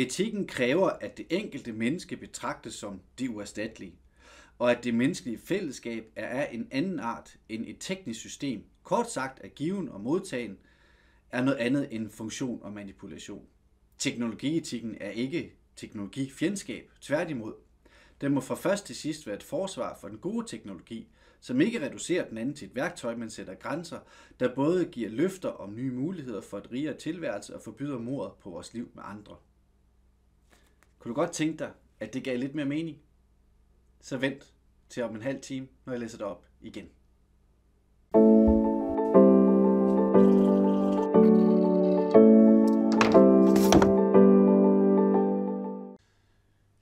Etikken kræver, at det enkelte menneske betragtes som det uerstattelige, og at det menneskelige fællesskab er af en anden art end et teknisk system. Kort sagt, at given og modtagen er noget andet end funktion og manipulation. Teknologietikken er ikke teknologifjendskab, tværtimod. Den må fra først til sidst være et forsvar for den gode teknologi, som ikke reducerer den anden til et værktøj, men sætter grænser, der både giver løfter om nye muligheder for et rigere tilværelse og forbyder mordet på vores liv med andre. Kunne du godt tænke dig, at det gav lidt mere mening? Så vent til om en halv time, når jeg læser det op igen.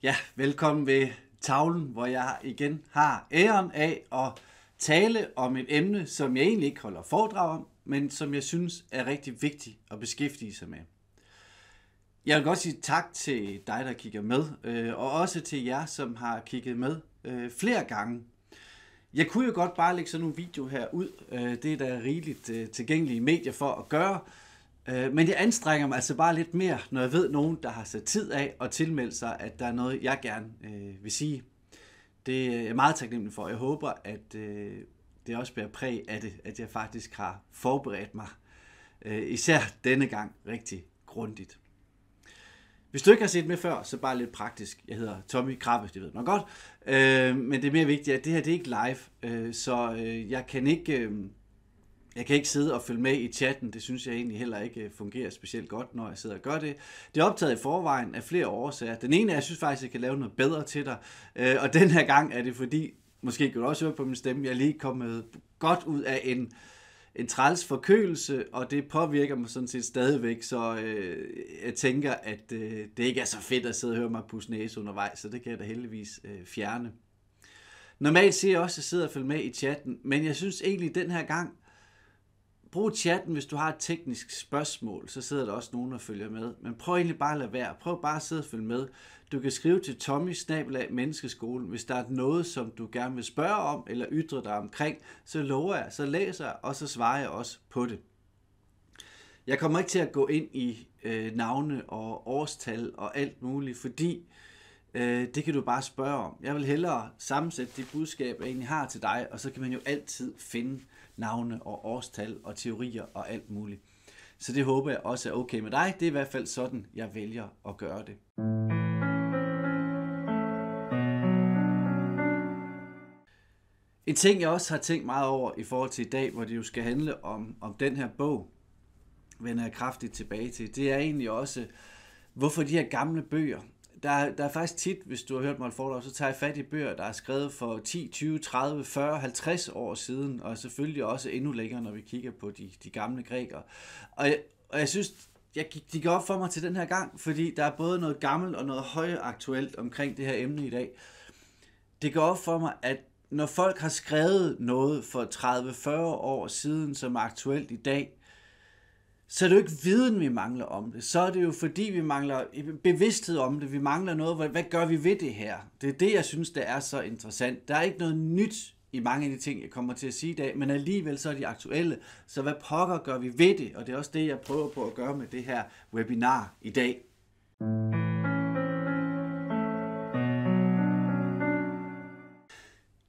Ja, velkommen ved tavlen, hvor jeg igen har æren af at tale om et emne, som jeg egentlig ikke holder foredrag om, men som jeg synes er rigtig vigtigt at beskæftige sig med. Jeg vil godt sige tak til dig, der kigger med, og også til jer, som har kigget med flere gange. Jeg kunne jo godt bare lægge sådan nogle videoer her ud. Det er der rigeligt tilgængelige medier for at gøre. Men jeg anstrenger mig altså bare lidt mere, når jeg ved nogen, der har sat tid af og tilmeldt sig, at der er noget, jeg gerne vil sige. Det er jeg meget taknemmelig for. Jeg håber, at det også bærer præg af det, at jeg faktisk har forberedt mig, især denne gang, rigtig grundigt. Hvis du ikke har set med før, så bare lidt praktisk. Jeg hedder Tommy Krabbe, det ved man godt. Men det er mere vigtigt, at det her det er ikke live, så jeg kan ikke sidde og følge med i chatten. Det synes jeg egentlig heller ikke fungerer specielt godt, når jeg sidder og gør det. Det er optaget i forvejen af flere årsager. Den ene er, at jeg synes faktisk, at jeg kan lave noget bedre til dig. Og den her gang er det fordi, måske kan du også høre på min stemme, jeg er lige kommet godt ud af en træls forkølelse, og det påvirker mig sådan set stadigvæk, så jeg tænker, at det ikke er så fedt at sidde og høre mig pusse næse undervejs, så det kan jeg da heldigvis fjerne. Normalt siger jeg også, at jeg sidder og følger med i chatten, men jeg synes egentlig den her gang, brug chatten, hvis du har et teknisk spørgsmål, så sidder der også nogen, der følger med. Men prøv egentlig bare at lade være. Prøv bare at sidde og følge med. Du kan skrive til Tommy@menneskeskolen, hvis der er noget, som du gerne vil spørge om, eller ytre dig omkring, så lover jeg, så læser jeg, og så svarer jeg også på det. Jeg kommer ikke til at gå ind i navne og årstal og alt muligt, fordi det kan du bare spørge om. Jeg vil hellere sammensætte de budskaber, jeg egentlig har til dig, og så kan man jo altid finde navne og årstal og teorier og alt muligt. Så det håber jeg også er okay med dig. Det er i hvert fald sådan, jeg vælger at gøre det. En ting, jeg også har tænkt meget over i forhold til i dag, hvor det jo skal handle om den her bog, vender jeg kraftigt tilbage til, det er egentlig også, hvorfor de her gamle bøger. Der er faktisk tit, hvis du har hørt mig et foredrag, så tager jeg fat i bøger, der er skrevet for 10, 20, 30, 40, 50 år siden, og selvfølgelig også endnu længere, når vi kigger på de gamle grækere. Og jeg synes, de går op for mig til den her gang, fordi der er både noget gammelt og noget højaktuelt omkring det her emne i dag. Det går op for mig, at når folk har skrevet noget for 30-40 år siden, som er aktuelt i dag, så er det jo ikke viden, vi mangler om det. Så er det jo fordi, vi mangler bevidsthed om det. Vi mangler noget. Hvad gør vi ved det her? Det er det, jeg synes, der er så interessant. Der er ikke noget nyt i mange af de ting, jeg kommer til at sige i dag, men alligevel så er de aktuelle. Så hvad pokker gør vi ved det? Og det er også det, jeg prøver på at gøre med det her webinar i dag.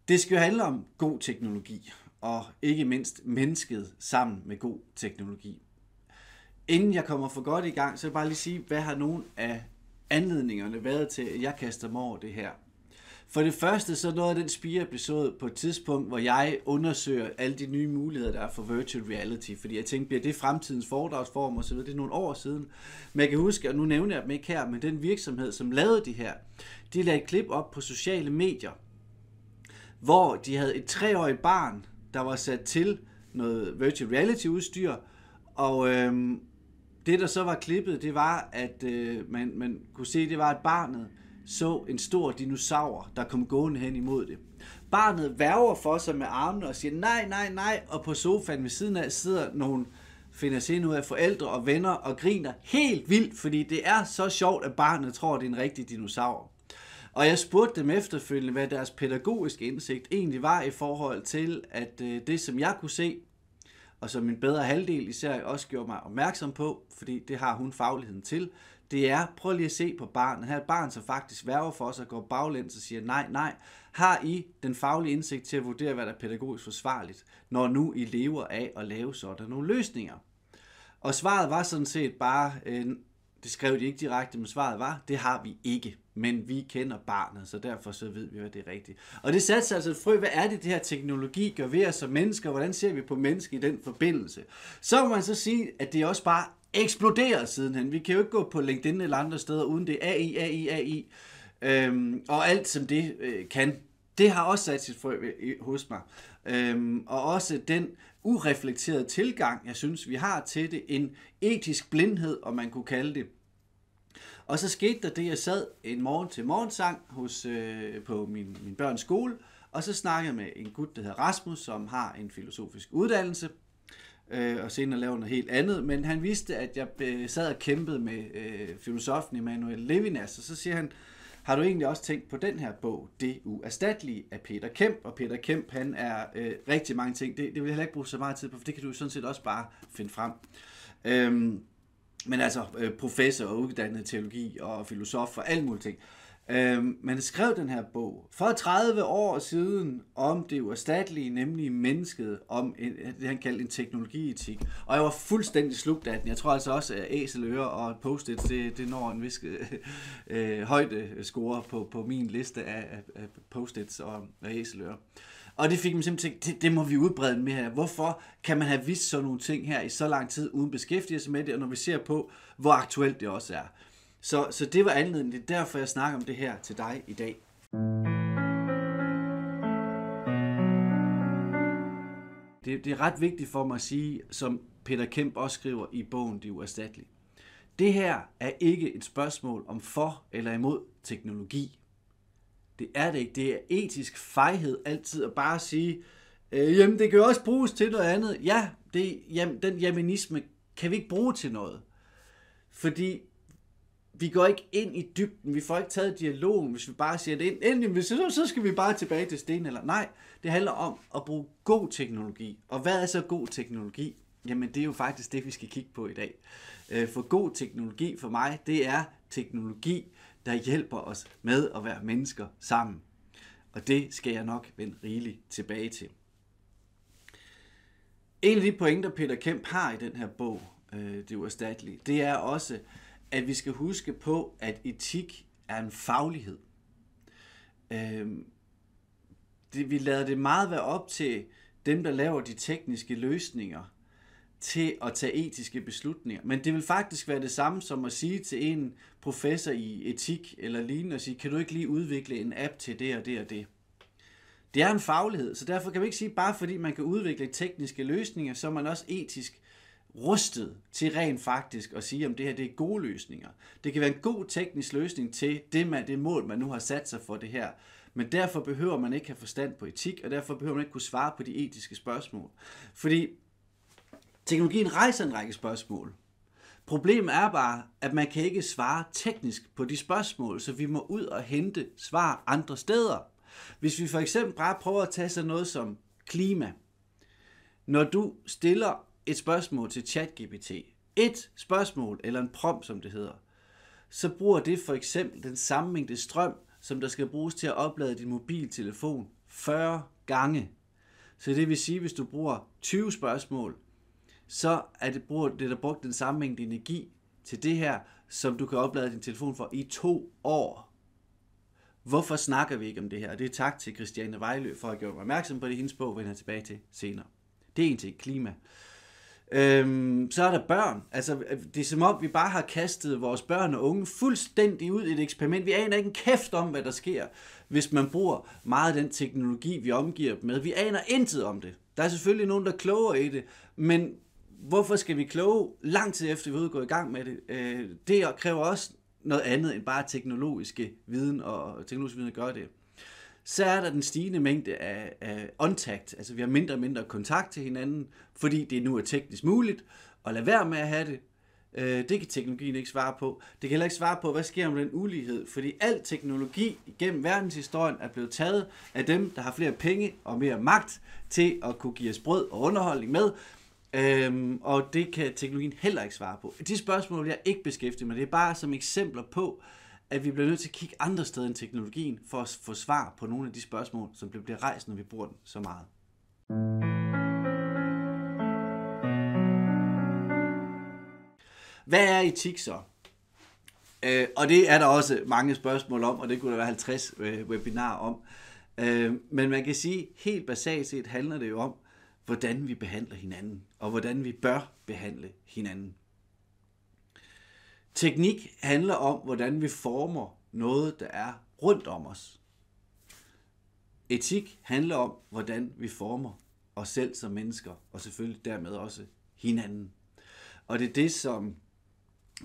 Det skal jo handle om god teknologi, og ikke mindst mennesket sammen med god teknologi. Inden jeg kommer for godt i gang, så vil jeg bare lige sige, hvad har nogle af anledningerne været til, at jeg kaster mig over det her. For det første, så noget af den spire-episode på et tidspunkt, hvor jeg undersøger alle de nye muligheder, der er for virtual reality. Fordi jeg tænkte, bliver det fremtidens foredragsform og så videre. Det er nogle år siden. Men jeg kan huske, og nu nævner jeg dem ikke her, men den virksomhed, som lavede de her, de lagde et klip op på sociale medier, hvor de havde et 3-årigt barn, der var sat til noget virtual reality udstyr, og det der så var klippet, det var, at man kunne se, det var, at barnet så en stor dinosaur, der kom gående hen imod det. Barnet værger for sig med armene og siger nej, nej, nej, og på sofaen ved siden af sidder nogle, finder sig ud af forældre og venner og griner helt vildt, fordi det er så sjovt, at barnet tror, det er en rigtig dinosaur. Og jeg spurgte dem efterfølgende, hvad deres pædagogiske indsigt egentlig var i forhold til, at det, som jeg kunne se, og som min bedre halvdel især også gjorde mig opmærksom på, fordi det har hun fagligheden til, det er, prøv lige at se på barnet. Her er et barn, som faktisk værger for os at gå baglæns og siger, nej, har I den faglige indsigt til at vurdere, hvad der er pædagogisk forsvarligt, når nu I lever af at lave sådan nogle løsninger? Og svaret var sådan set bare, det skrev de ikke direkte, men svaret var, det har vi ikke, men vi kender barnet, så derfor så ved vi, hvad det er rigtigt. Og det satte altså et frø, hvad er det her teknologi gør ved os som mennesker, hvordan ser vi på mennesker i den forbindelse? Så må man så sige, at det også bare eksploderer sidenhen. Vi kan jo ikke gå på LinkedIn eller andre steder, uden det er AI, og alt som det kan. Det har også sat sit frø hos mig. Og også den ureflekterede tilgang, jeg synes, vi har til det. En etisk blindhed, om man kunne kalde det. Og så skete der det, jeg sad en morgen til morgensang på min børns skole, og så snakkede jeg med en gut, der hedder Rasmus, som har en filosofisk uddannelse, og senere lavede noget helt andet, men han vidste, at jeg sad og kæmpede med filosofen Emanuel Levinas, og så siger han, har du egentlig også tænkt på den her bog, Det Uerstattelige af Peter Kemp? Og Peter Kemp, han er rigtig mange ting. Det vil jeg heller ikke bruge så meget tid på, for det kan du sådan set også bare finde frem. Men altså professor og uddannet teologi og filosof og alle mulige ting. Men han skrev den her bog for 30 år siden om det uerstattelige, nemlig mennesket, om det han kaldte en teknologietik. Og jeg var fuldstændig slugt af den. Jeg tror altså også, at æselører og post-its, det når en vis højde score på min liste af post-its og æselører. Og det fik mig simpelthen tænkt, det må vi udbrede med her. Hvorfor kan man have vidst sådan nogle ting her i så lang tid, uden beskæftigelse med det, og når vi ser på, hvor aktuelt det også er. Så det var anledningen. Det er derfor, jeg snakker om det her til dig i dag. Det er ret vigtigt for mig at sige, som Peter Kemp også skriver i bogen Det Uerstattelige. Det her er ikke et spørgsmål om for eller imod teknologi. Det er det ikke. Det er etisk fejhed altid at bare sige, jamen det kan jo også bruges til noget andet. Ja, den jaminisme kan vi ikke bruge til noget. Fordi vi går ikke ind i dybden, vi får ikke taget dialogen, hvis vi bare siger det, så skal vi bare tilbage til sten eller nej. Det handler om at bruge god teknologi. Og hvad er så god teknologi? Jamen det er jo faktisk det, vi skal kigge på i dag. For god teknologi for mig, det er teknologi, der hjælper os med at være mennesker sammen. Og det skal jeg nok vende rigeligt tilbage til. En af de pointer, Peter Kemp har i den her bog, Det Uerstattelige, det er også, at vi skal huske på, at etik er en faglighed. Vi lader det meget være op til dem, der laver de tekniske løsninger, til at tage etiske beslutninger. Men det vil faktisk være det samme som at sige til en professor i etik eller lignende, og sige, kan du ikke lige udvikle en app til det og det og det? Det er en faglighed, så derfor kan vi ikke sige, bare fordi man kan udvikle tekniske løsninger, så er man også etisk rustet til rent faktisk at sige, om det her det er gode løsninger. Det kan være en god teknisk løsning til det mål, man nu har sat sig for det her. Men derfor behøver man ikke have forstand på etik, og derfor behøver man ikke kunne svare på de etiske spørgsmål. Fordi teknologien rejser en række spørgsmål. Problemet er bare, at man kan ikke svare teknisk på de spørgsmål, så vi må ud og hente svar andre steder. Hvis vi for eksempel bare prøver at tage sådan noget som klima. Når du stiller et spørgsmål til ChatGPT, et spørgsmål eller en prompt, som det hedder, så bruger det for eksempel den samme mængde strøm, som der skal bruges til at oplade din mobiltelefon 40 gange. Så det vil sige, hvis du bruger 20 spørgsmål, så er det der brugt den samme mængde energi til det her, som du kan oplade din telefon for i 2 år. Hvorfor snakker vi ikke om det her? Og det er tak til Christiane Vejlø for at gøre mig opmærksom på det. Hendes bog vender jeg tilbage til senere. Det er en ting, klima. Så er der børn. Altså, det er som om, vi bare har kastet vores børn og unge fuldstændig ud i et eksperiment. Vi aner ikke en kæft om, hvad der sker, hvis man bruger meget af den teknologi, vi omgiver dem med. Vi aner intet om det. Der er selvfølgelig nogen, der er klogere i det, men hvorfor skal vi kloge lang tid efter, vi er gået i gang med det? Det kræver også noget andet end bare teknologiske viden, og teknologisk viden gør det. Så er der den stigende mængde af untact, altså vi har mindre og mindre kontakt til hinanden, fordi det nu er teknisk muligt at lade være med at have det. Det kan teknologien ikke svare på. Det kan heller ikke svare på, hvad sker med den ulighed, fordi al teknologi igennem verdenshistorien er blevet taget af dem, der har flere penge og mere magt til at kunne give os brød og underholdning med. Og det kan teknologien heller ikke svare på. De spørgsmål vil jeg ikke beskæftige mig. Det er bare som eksempler på, at vi bliver nødt til at kigge andre steder end teknologien, for at få svar på nogle af de spørgsmål, som bliver rejst, når vi bruger den så meget. Hvad er etik så? Og det er der også mange spørgsmål om, og det kunne der være 50 webinarer om. Men man kan sige, helt basalt set handler det jo om, hvordan vi behandler hinanden, og hvordan vi bør behandle hinanden. Teknik handler om, hvordan vi former noget, der er rundt om os. Etik handler om, hvordan vi former os selv som mennesker, og selvfølgelig dermed også hinanden. Og det er det, som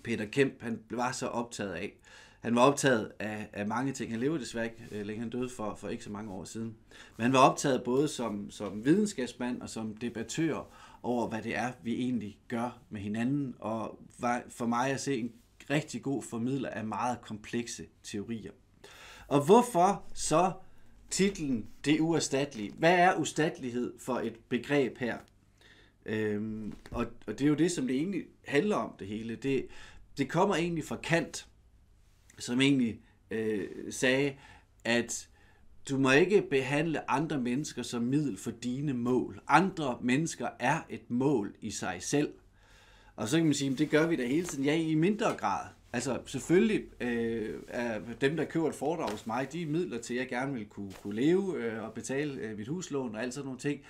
Peter Kemp han var så optaget af. Han var optaget af mange ting. Han lever desværre ikke længe. Han døde for ikke så mange år siden. Men han var optaget både som videnskabsmand og som debattør over, hvad det er, vi egentlig gør med hinanden. Og var for mig at se en rigtig god formidler af meget komplekse teorier. Og hvorfor så titlen Det uerstattelige? Hvad er uerstattelighed for et begreb her? Og det er jo det, som det egentlig handler om, det hele. Det kommer egentlig fra Kant, som egentlig sagde, at du må ikke behandle andre mennesker som middel for dine mål. Andre mennesker er et mål i sig selv. Og så kan man sige, at det gør vi da hele tiden. Ja, i mindre grad. Altså selvfølgelig er dem, der køber et foredrag hos mig, de er midler til, at jeg gerne vil kunne leve og betale mit huslån og alt sådan nogle ting.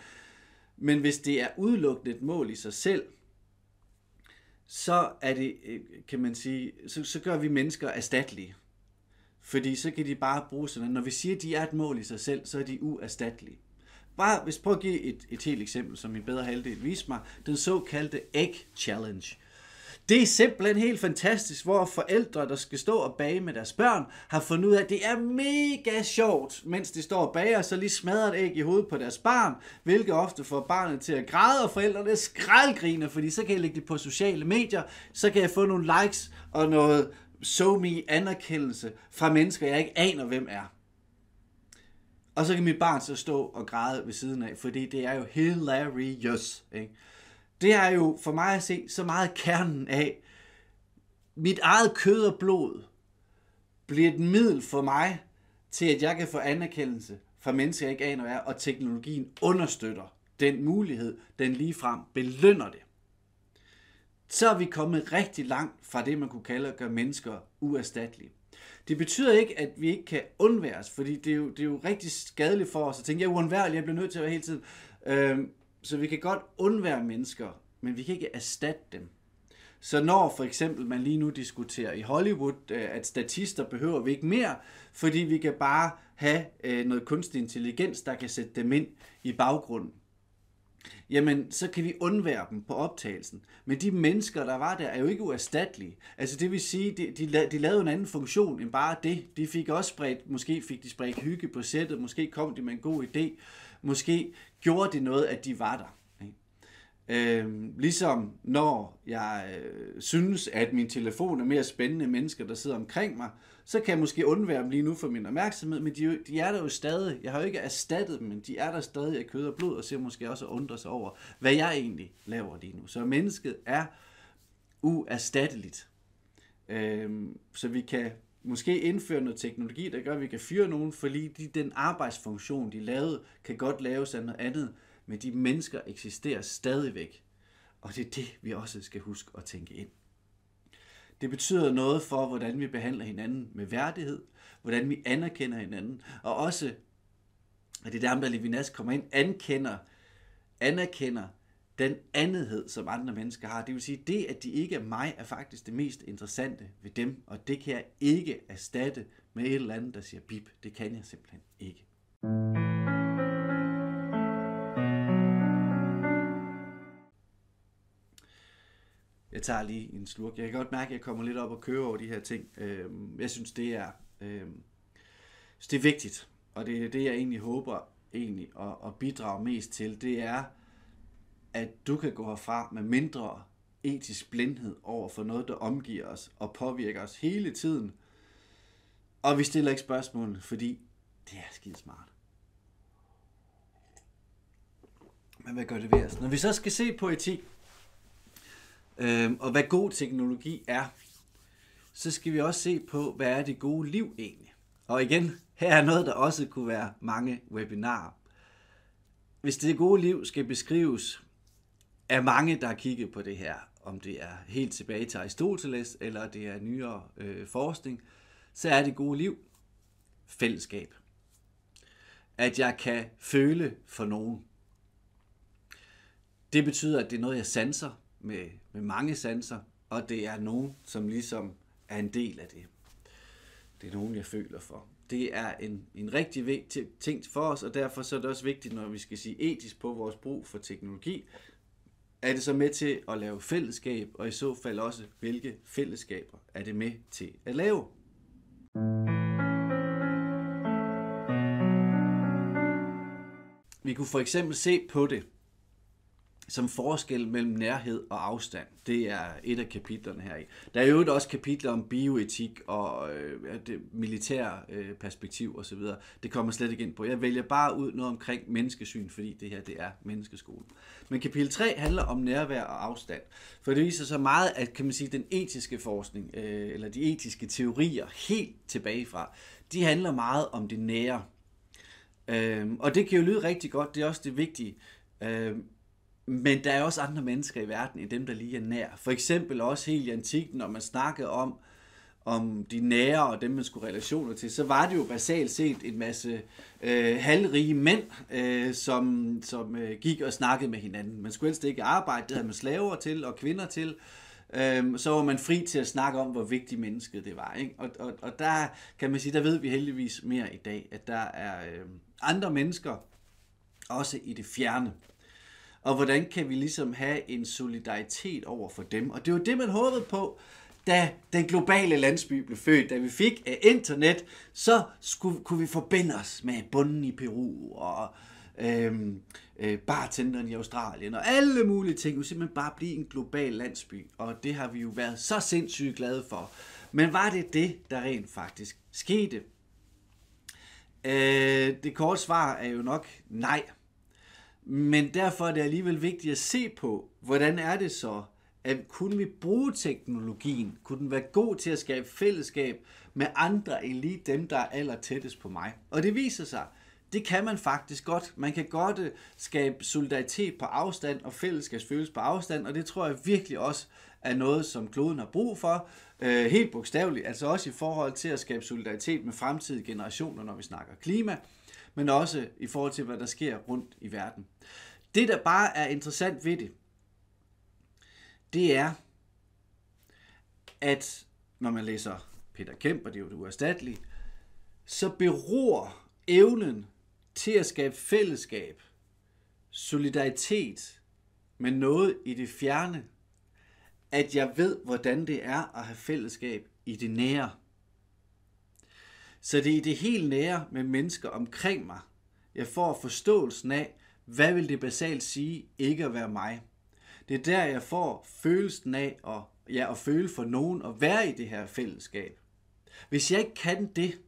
Men hvis det er udelukkende et mål i sig selv, så er det, kan man sige, så gør vi mennesker erstattelige. Fordi så kan de bare bruge sådan, når vi siger, at de er et mål i sig selv, så er de uerstattelige. Prøv at give et helt eksempel, som min bedre halvdel viste mig. Den såkaldte Egg Challenge. Det er simpelthen helt fantastisk, hvor forældre, der skal stå og bage med deres børn, har fundet ud af, at det er mega sjovt, mens de står og bager, så lige smadrer et æg i hovedet på deres barn, hvilket ofte får barnet til at græde, og forældrene skraldgriner, fordi så kan jeg lægge det på sociale medier, så kan jeg få nogle likes og noget anerkendelse fra mennesker, jeg ikke aner, hvem er. Og så kan mit barn så stå og græde ved siden af, fordi det er jo hilarious, ikke? Det er jo for mig at se så meget kernen af, mit eget kød og blod bliver et middel for mig til, at jeg kan få anerkendelse fra mennesker, jeg ikke aner er, og teknologien understøtter den mulighed, den ligefrem belønner det. Så er vi kommet rigtig langt fra det, man kunne kalde at gøre mennesker uerstattelige. Det betyder ikke, at vi ikke kan undværes, fordi det er jo rigtig skadeligt for os at tænke, jeg er uundværlig, jeg bliver nødt til at være hele tiden. Så vi kan godt undvære mennesker, men vi kan ikke erstatte dem. Så når for eksempel man lige nu diskuterer i Hollywood, at statister behøver vi ikke mere, fordi vi kan bare have noget kunstig intelligens, der kan sætte dem ind i baggrunden, jamen så kan vi undvære dem på optagelsen. Men de mennesker, der var der, er jo ikke uerstattelige. Altså det vil sige, de lavede en anden funktion end bare det. De fik også måske fik de spredt hygge på sættet, måske kom de med en god idé, måske gjorde det noget, at de var der. Ligesom når jeg synes, at min telefon er mere spændende end mennesker, der sidder omkring mig, så kan jeg måske undvære dem lige nu for min opmærksomhed, men de er der jo stadig. Jeg har jo ikke erstattet dem, men de er der stadig af kød og blod, og ser måske også at undre sig over, hvad jeg egentlig laver lige nu. Så mennesket er uerstatteligt. Så vi kan måske indføre noget teknologi, der gør, at vi kan fyre nogen, fordi den arbejdsfunktion, de lavede, kan godt laves af noget andet, men de mennesker eksisterer stadigvæk. Og det er det, vi også skal huske at tænke ind. Det betyder noget for, hvordan vi behandler hinanden med værdighed, hvordan vi anerkender hinanden, og også, og det er der, Levinas kommer ind, anerkender den andethed, som andre mennesker har. Det vil sige, det, at de ikke er mig, er faktisk det mest interessante ved dem, og det kan jeg ikke erstatte med et eller andet, der siger bip. Det kan jeg simpelthen ikke. Jeg tager lige en slurk. Jeg kan godt mærke, at jeg kommer lidt op og kører over de her ting. Jeg synes, det er vigtigt, og det er det, jeg egentlig håber at bidrage mest til. Det er, at du kan gå herfra med mindre etisk blindhed over for noget, der omgiver os og påvirker os hele tiden. Og vi stiller ikke spørgsmål, fordi det er skide smart. Men hvad gør det ved os? Når vi så skal se på etik, og hvad god teknologi er, så skal vi også se på, hvad er det gode liv egentlig? Og igen, her er noget, der også kunne være mange webinarer. Hvis det gode liv skal beskrives af mange, der har kigget på det her, om det er helt tilbage til Aristoteles, eller det er nyere forskning, så er det gode liv fællesskab. At jeg kan føle for nogen. Det betyder, at det er noget, jeg sanser med mange sanser, og det er nogen, som ligesom er en del af det. Det er nogen, jeg føler for. Det er en rigtig vigtig ting for os, og derfor så er det også vigtigt, når vi skal sige etisk på vores brug for teknologi, er det så med til at lave fællesskab, og i så fald også, hvilke fællesskaber er det med til at lave. Vi kunne for eksempel se på det som forskel mellem nærhed og afstand. Det er et af kapitlerne her i. Der er jo også kapitler om bioetik og det militære perspektiv osv. Det kommer slet ikke ind på. Jeg vælger bare ud noget omkring menneskesyn, fordi det her det er menneskeskolen. Men kapitel 3 handler om nærvær og afstand. For det viser så meget, at kan man sige, den etiske forskning, eller de etiske teorier helt tilbagefra, de handler meget om det nære. Og det kan jo lyde rigtig godt, det er også det vigtige. Men der er også andre mennesker i verden, end dem, der lige er nær. For eksempel også helt i antikken, når man snakkede om de nære og dem, man skulle relationer til, så var det jo basalt set en masse halvrige mænd, som gik og snakkede med hinanden. Man skulle helst ikke arbejde, det havde man slaver til og kvinder til. Så var man fri til at snakke om, hvor vigtigt mennesket det var. Ikke? Og der kan man sige, der ved vi heldigvis mere i dag, at der er andre mennesker, også i det fjerne. Og hvordan kan vi ligesom have en solidaritet over for dem? Og det var det, man håbede på, da den globale landsby blev født. Da vi fik internet, så kunne vi forbinde os med bunden i Peru og bartenderen i Australien og alle mulige ting. Vi kunne simpelthen bare blive en global landsby, og det har vi jo været så sindssygt glade for. Men var det det, der rent faktisk skete? Det korte svar er jo nok nej. Men derfor er det alligevel vigtigt at se på, hvordan er det så, at kunne vi bruge teknologien, kunne den være god til at skabe fællesskab med andre end lige dem, der er aller tættest på mig. Og det viser sig, det kan man faktisk godt. Man kan godt skabe solidaritet på afstand og fællesskabsfølelse på afstand, og det tror jeg virkelig også er noget, som kloden har brug for, helt bogstaveligt, altså også i forhold til at skabe solidaritet med fremtidige generationer, når vi snakker klima, men også i forhold til, hvad der sker rundt i verden. Det, der bare er interessant ved det, det er, at når man læser Peter Kemp, og det er jo det uerstattelige, så beror evnen til at skabe fællesskab, solidaritet med noget i det fjerne, at jeg ved, hvordan det er at have fællesskab i det nære. Så det er i det helt nære med mennesker omkring mig, jeg får forståelsen af, hvad vil det basalt sige ikke at være mig. Det er der, jeg får følelsen af at føle for nogen og være i det her fællesskab. Hvis jeg ikke kan det,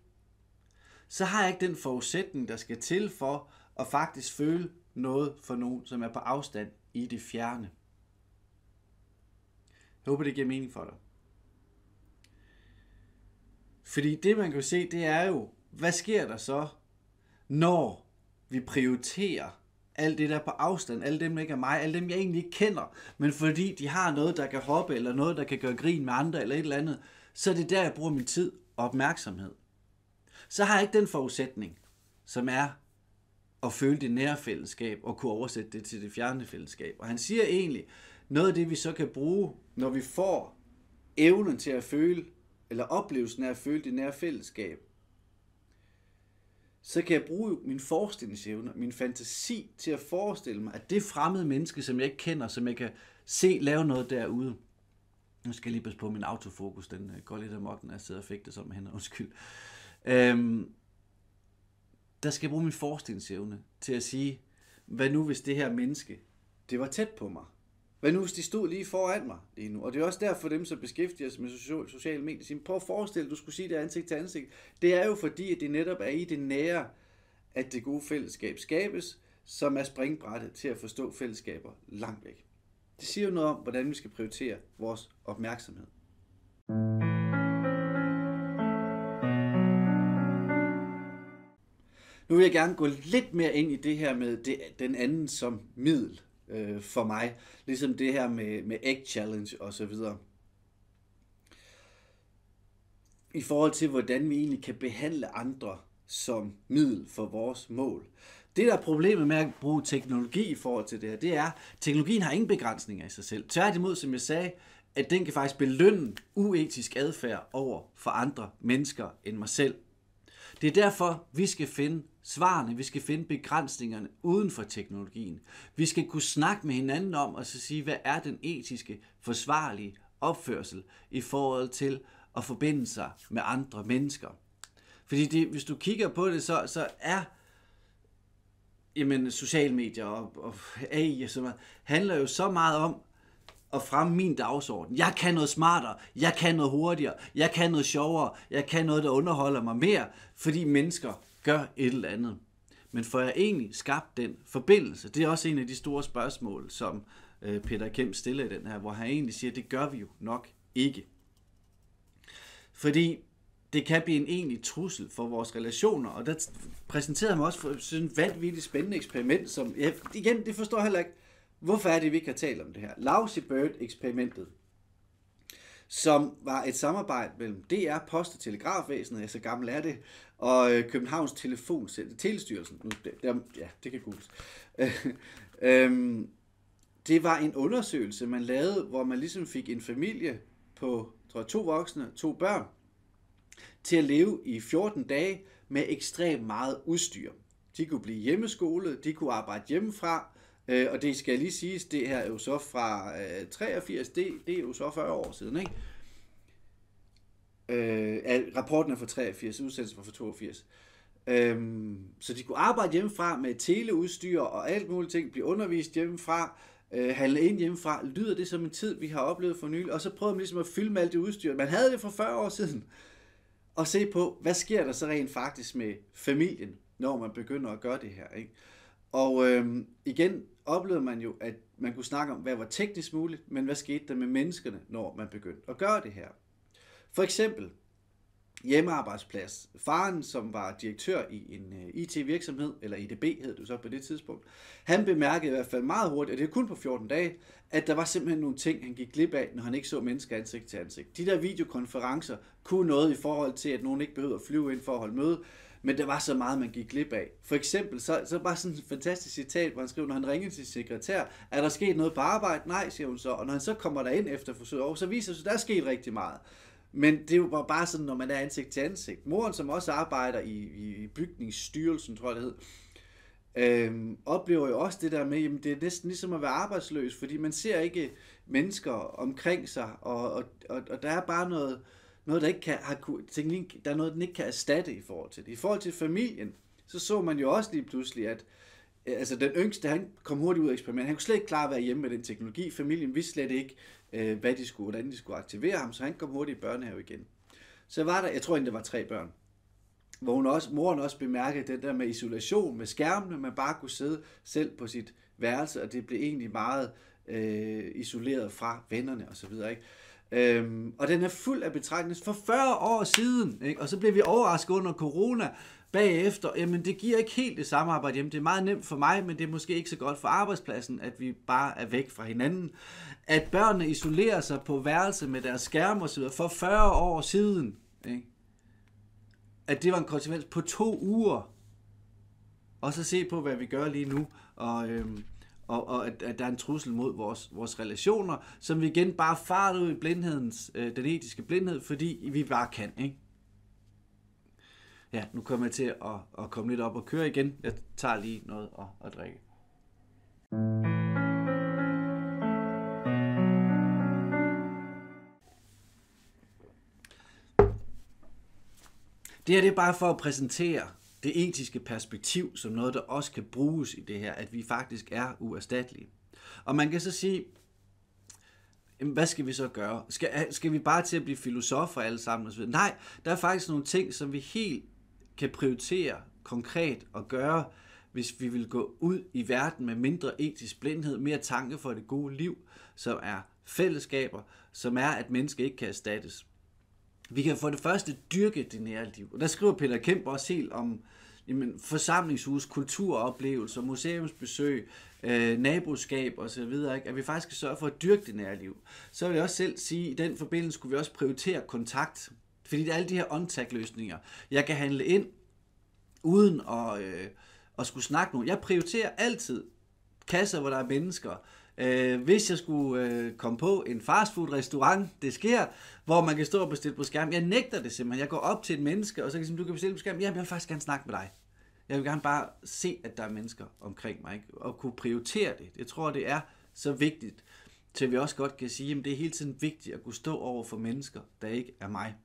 så har jeg ikke den forudsætning, der skal til for at faktisk føle noget for nogen, som er på afstand i det fjerne. Jeg håber, det giver mening for dig. Fordi det, man kan se, det er jo, hvad sker der så, når vi prioriterer alt det der på afstand, alle dem, der ikke er mig, alle dem, jeg egentlig ikke kender, men fordi de har noget, der kan hoppe, eller noget, der kan gøre grin med andre, eller et eller andet, så er det der, jeg bruger min tid og opmærksomhed. Så har jeg ikke den forudsætning, som er at føle det nære fællesskab, og kunne oversætte det til det fjerne fællesskab. Og han siger egentlig, noget af det, vi så kan bruge, når vi får evnen til at føle, eller oplevelsen af at føle det nære fællesskab, så kan jeg bruge min forestillingsevne, min fantasi til at forestille mig, at det fremmede menneske, som jeg ikke kender, som jeg kan se lave noget derude. Nu skal jeg lige passe på min autofokus, den går lidt af måtten, jeg sidder og fægter som hænder, undskyld. Der skal jeg bruge min forestillingsevne til at sige, hvad nu hvis det her menneske, det var tæt på mig? Hvad nu hvis de stod lige foran mig lige nu? Og det er også derfor dem, som beskæftiger sig med sociale medier, siger, prøv at forestille dig, du skulle sige det ansigt til ansigt. Det er jo fordi, at det netop er i det nære, at det gode fællesskab skabes, som er springbrættet til at forstå fællesskaber langt væk. Det siger jo noget om, hvordan vi skal prioritere vores opmærksomhed. Nu vil jeg gerne gå lidt mere ind i det her med den anden som middel for mig. Ligesom det her med Egg Challenge og så videre. I forhold til, hvordan vi egentlig kan behandle andre som middel for vores mål. Det, der er problemet med at bruge teknologi i forhold til det her, det er, at teknologien har ingen begrænsninger i sig selv. Tværtimod, som jeg sagde, at den kan faktisk belønne uetisk adfærd over for andre mennesker end mig selv. Det er derfor, vi skal finde svarene, vi skal finde begrænsningerne uden for teknologien. Vi skal kunne snakke med hinanden om og så sige, hvad er den etiske, forsvarlige opførsel i forhold til at forbinde sig med andre mennesker. Fordi hvis du kigger på det, så er sociale medier og AI og sådan noget, handler jo så meget om at fremme min dagsorden. Jeg kan noget smartere, jeg kan noget hurtigere, jeg kan noget sjovere, jeg kan noget, der underholder mig mere, fordi mennesker gør et eller andet. Men får jeg egentlig skabt den forbindelse? Det er også en af de store spørgsmål, som Peter Kemp stiller i den her, hvor han egentlig siger, at det gør vi jo nok ikke. Fordi det kan blive en egentlig trussel for vores relationer, og der præsenterede jeg mig også for sådan et vanvittigt spændende eksperiment, som, igen, det forstår jeg heller ikke, hvorfor er det, vi ikke har talt om det her. Lousy Bird-eksperimentet, som var et samarbejde mellem DR, Post- og Telegrafvæsenet, jeg så gammel er det, og Københavns Telestyrelsen. Det kan googles. Det var en undersøgelse, man lavede, hvor man ligesom fik en familie på 2 voksne, 2 børn, til at leve i 14 dage med ekstremt meget udstyr. De kunne blive hjemmeskolet, de kunne arbejde hjemmefra, og det skal lige siges, det her er jo så fra 83, det er jo så 40 år siden, ikke? Rapporten er fra 83, udsendelsen var fra 82. Så de kunne arbejde hjemmefra med teleudstyr og alt muligt ting, blive undervist hjemmefra, handle ind hjemmefra. Lyder det som en tid, vi har oplevet for nylig? Og så prøvede man ligesom at filme alt det udstyr. Man havde det for 40 år siden. Og se på, hvad sker der så rent faktisk med familien, når man begynder at gøre det her, ikke? Og igen oplevede man jo, at man kunne snakke om, hvad var teknisk muligt, men hvad skete der med menneskerne, når man begyndte at gøre det her. For eksempel hjemmearbejdsplads. Faren, som var direktør i en IT-virksomhed, eller IDB hed det så på det tidspunkt, han bemærkede i hvert fald meget hurtigt, og det er kun på 14 dage, at der var simpelthen nogle ting, han gik glip af, når han ikke så mennesker ansigt til ansigt. De der videokonferencer kunne noget i forhold til, at nogen ikke behøvede at flyve ind for at holde møde, men der var så meget, man gik glip af. For eksempel, så bare sådan et fantastisk citat, hvor han skriver, når han ringer til sin sekretær, er der sket noget på arbejde? Nej, siger hun så. Og når han så kommer derind efter forsøget over, så viser det sig, at der er sket rigtig meget. Men det er jo bare sådan, når man er ansigt til ansigt. Moren, som også arbejder i bygningsstyrelsen, tror jeg det hed, oplever jo også det der med, jamen det er næsten ligesom at være arbejdsløs, fordi man ser ikke mennesker omkring sig, og der er bare noget der ikke kan der er noget, den ikke kan erstatte i forhold til det. I forhold til familien, så man jo også lige pludselig, at altså den yngste, han kom hurtigt ud af eksperimentet. Han kunne slet ikke klare at være hjemme med den teknologi. Familien vidste slet ikke, hvordan de skulle aktivere ham, så han kom hurtigt i børnehave igen. Så var der, jeg tror egentlig, der var 3 børn, hvor moren også bemærkede den der med isolation, med skærmene, man bare kunne sidde selv på sit værelse, og det blev egentlig meget isoleret fra vennerne osv., ikke? Og den er fuld af betragtninger for 40 år siden, ikke? Og så blev vi overrasket under corona bagefter. Jamen det giver ikke helt det samme arbejde hjemme. Det er meget nemt for mig, men det er måske ikke så godt for arbejdspladsen, at vi bare er væk fra hinanden. At børnene isolerer sig på værelse med deres skærm og så videre for 40 år siden, ikke? At det var en konsekvens på 2 uger. Og så se på, hvad vi gør lige nu, og at der er en trussel mod vores relationer, som vi igen bare farer ud i blindhedens, den etiske blindhed, fordi vi bare kan, ikke? Ja, nu kommer jeg til at komme lidt op og køre igen. Jeg tager lige noget at drikke. Det her det er bare for at præsentere det etiske perspektiv som noget, der også kan bruges i det her, at vi faktisk er uerstattelige. Og man kan så sige, hvad skal vi så gøre? Skal vi bare til at blive filosofer alle sammen? Nej, der er faktisk nogle ting, som vi helt kan prioritere konkret og gøre, hvis vi vil gå ud i verden med mindre etisk blindhed, mere tanke for det gode liv, som er fællesskaber, som er, at mennesker ikke kan erstattes. Vi kan for det første dyrke det nære liv. Og der skriver Peter Kemp også helt om forsamlingshus, kulturoplevelser, museumsbesøg, naboskab osv., at vi faktisk skal sørge for at dyrke det nære liv. Så vil jeg også selv sige, at i den forbindelse skulle vi også prioritere kontakt. Fordi det er alle de her on-tag-løsninger. Jeg kan handle ind, uden at skulle snakke nogen. Jeg prioriterer altid kasser, hvor der er mennesker. Hvis jeg skulle komme på en fastfood-restaurant, det sker, hvor man kan stå og bestille på skærm. Jeg nægter det simpelthen. Jeg går op til et menneske, og så kan jeg sige, du kan bestille på skærm. Jeg vil faktisk gerne snakke med dig. Jeg vil gerne bare se, at der er mennesker omkring mig, ikke? Og kunne prioritere det. Jeg tror, det er så vigtigt, til vi også godt kan sige, at det er hele tiden vigtigt at kunne stå over for mennesker, der ikke er mig.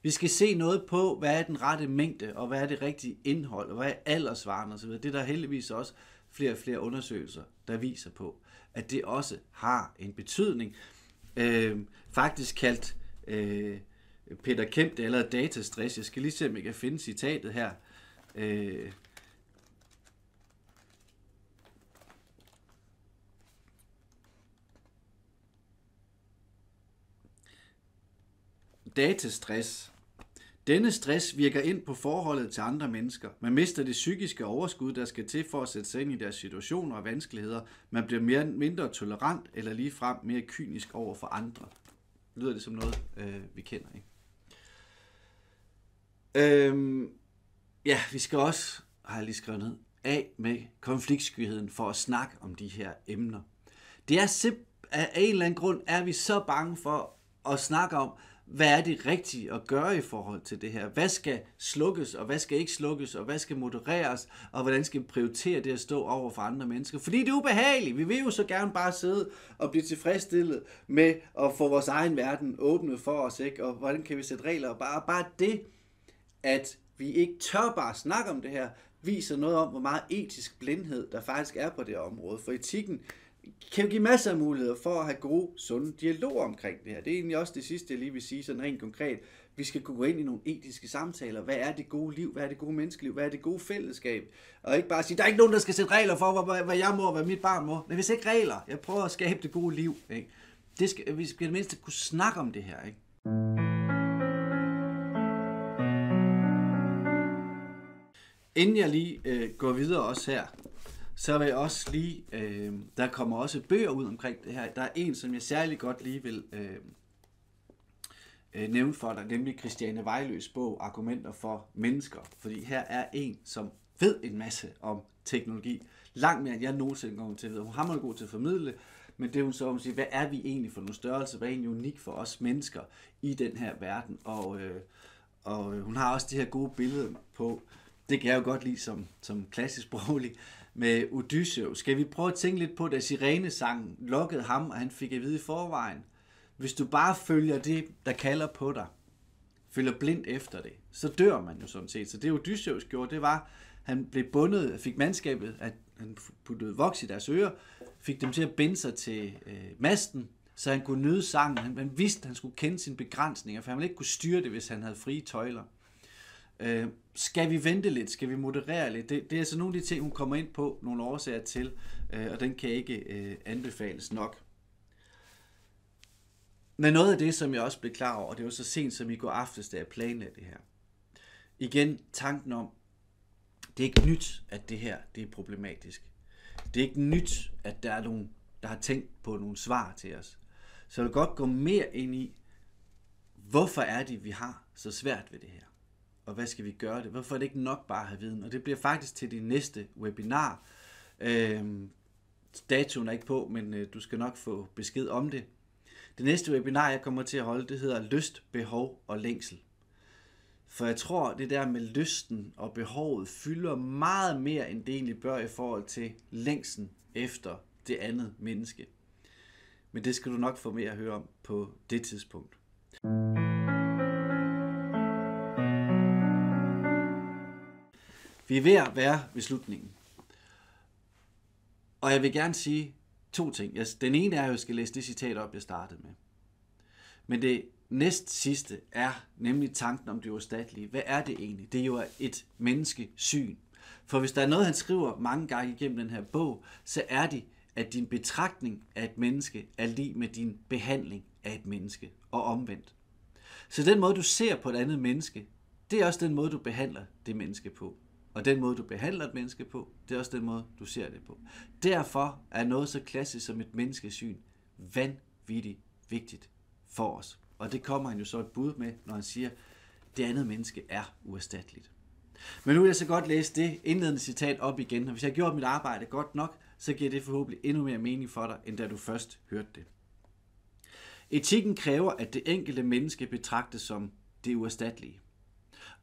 Vi skal se noget på, hvad er den rette mængde, og hvad er det rigtige indhold, og hvad er aldersvaren osv. Det er der heldigvis også flere og flere undersøgelser, der viser på, at det også har en betydning. Faktisk kaldt Peter Kemp det eller datastress. Jeg skal lige se, om jeg kan finde citatet her. Datastress. Denne stress virker ind på forholdet til andre mennesker. Man mister det psykiske overskud, der skal til for at sætte sig ind i deres situationer og vanskeligheder. Man bliver mindre tolerant eller ligefrem mere kynisk over for andre. Lyder det som noget, vi kender, ikke? Ja, vi skal også, har jeg lige skrevet ned, af med konfliktskyheden for at snakke om de her emner. Det er af en eller anden grund er vi så bange for at snakke om, hvad er det rigtige at gøre i forhold til det her? Hvad skal slukkes, og hvad skal ikke slukkes, og hvad skal modereres, og hvordan skal vi prioritere det at stå over for andre mennesker? Fordi det er ubehageligt. Vi vil jo så gerne bare sidde og blive tilfredsstillet med at få vores egen verden åbnet for os, ikke? Og hvordan kan vi sætte regler? Og bare det, at vi ikke tør bare snakke om det her, viser noget om, hvor meget etisk blindhed der faktisk er på det område. For etikken kan jo give masser af muligheder for at have gode, sunde dialoger omkring det her. Det er egentlig også det sidste, jeg lige vil sige sådan rent konkret. Vi skal gå ind i nogle etiske samtaler. Hvad er det gode liv? Hvad er det gode menneskeliv? Hvad er det gode fællesskab? Og ikke bare sige, der er ikke nogen, der skal sætte regler for, hvad jeg må og hvad mit barn må. Men hvis ikke regler, jeg prøver at skabe det gode liv. Ikke? Vi skal det mindste kunne snakke om det her. Ikke? Inden jeg lige går videre også her, så vil jeg også lige, der kommer også bøger ud omkring det her. Der er en, som jeg særlig godt lige vil nævne for dig, nemlig Christiane Vejløs bog, Argumenter for mennesker. Fordi her er en, som ved en masse om teknologi, langt mere end jeg nogensinde kommer til at vide. Hun har meget god til at formidle, men det er hun så om at sige, hvad er vi egentlig for nogle størrelser, hvad er egentlig unik for os mennesker i den her verden. Og hun har også det her gode billede på, det kan jeg jo godt lide som klassisk sproglig, med Odysseus. Skal vi prøve at tænke lidt på, da sirenesangen lokkede ham, og han fik at vide i forvejen, hvis du bare følger det, der kalder på dig, følger blindt efter det, så dør man jo sådan set. Så det Odysseus gjorde, det var, han blev bundet, fik mandskabet, at han puttede voks i deres ører, fik dem til at binde sig til masten, så han kunne nyde sangen. Han vidste, at han skulle kende sine begrænsninger, for han ville ikke kunne styre det, hvis han havde frie tøjler. Skal vi vente lidt? Skal vi moderere lidt? Det er altså nogle af de ting, hun kommer ind på, nogle årsager til, og den kan ikke anbefales nok. Men noget af det, som jeg også blev klar over, og det var så sent som i går aftes, da jeg planlagde det her. Igen, tanken om, det er ikke nyt, at det her det er problematisk. Det er ikke nyt, at der er nogen, der har tænkt på nogle svar til os. Så jeg vil godt gå mere ind i, hvorfor er det, vi har så svært ved det her? Og hvad skal vi gøre det? Hvorfor er det ikke nok bare at have viden? Og det bliver faktisk til din næste webinar. Datoen er ikke på, men du skal nok få besked om det. Det næste webinar, jeg kommer til at holde, det hedder Lyst, Behov og Længsel. For jeg tror, det der med lysten og behovet fylder meget mere, end det egentlig bør i forhold til længslen efter det andet menneske. Men det skal du nok få mere at høre om på det tidspunkt. Vi er ved at være ved slutningen. Og jeg vil gerne sige to ting. Den ene er, at jeg skal læse det citat op, jeg startede med. Men det næst sidste er nemlig tanken om det uerstattelige. Hvad er det egentlig? Det er jo et menneskesyn. For hvis der er noget, han skriver mange gange igennem den her bog, så er det, at din betragtning af et menneske er lig med din behandling af et menneske, og omvendt. Så den måde, du ser på et andet menneske, det er også den måde, du behandler det menneske på. Og den måde, du behandler et menneske på, det er også den måde, du ser det på. Derfor er noget så klassisk som et menneskesyn vanvittigt vigtigt for os. Og det kommer han jo så et bud med, når han siger, at det andet menneske er uerstatteligt. Men nu vil jeg så godt læse det indledende citat op igen, og hvis jeg har gjort mit arbejde godt nok, så giver det forhåbentlig endnu mere mening for dig, end da du først hørte det. Etikken kræver, at det enkelte menneske betragtes som det uerstattelige,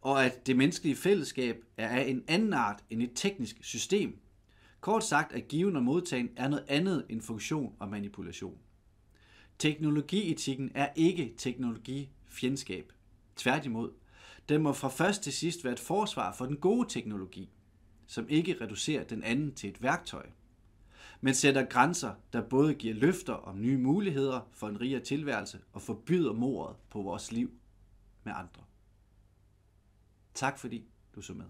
og at det menneskelige fællesskab er af en anden art end et teknisk system. Kort sagt, at given og modtagen er noget andet end funktion og manipulation. Teknologietikken er ikke teknologifjendskab. Tværtimod, den må fra først til sidst være et forsvar for den gode teknologi, som ikke reducerer den anden til et værktøj, men sætter grænser, der både giver løfter om nye muligheder for en rigere tilværelse og forbyder mordet på vores liv med andre. Tak fordi du så med.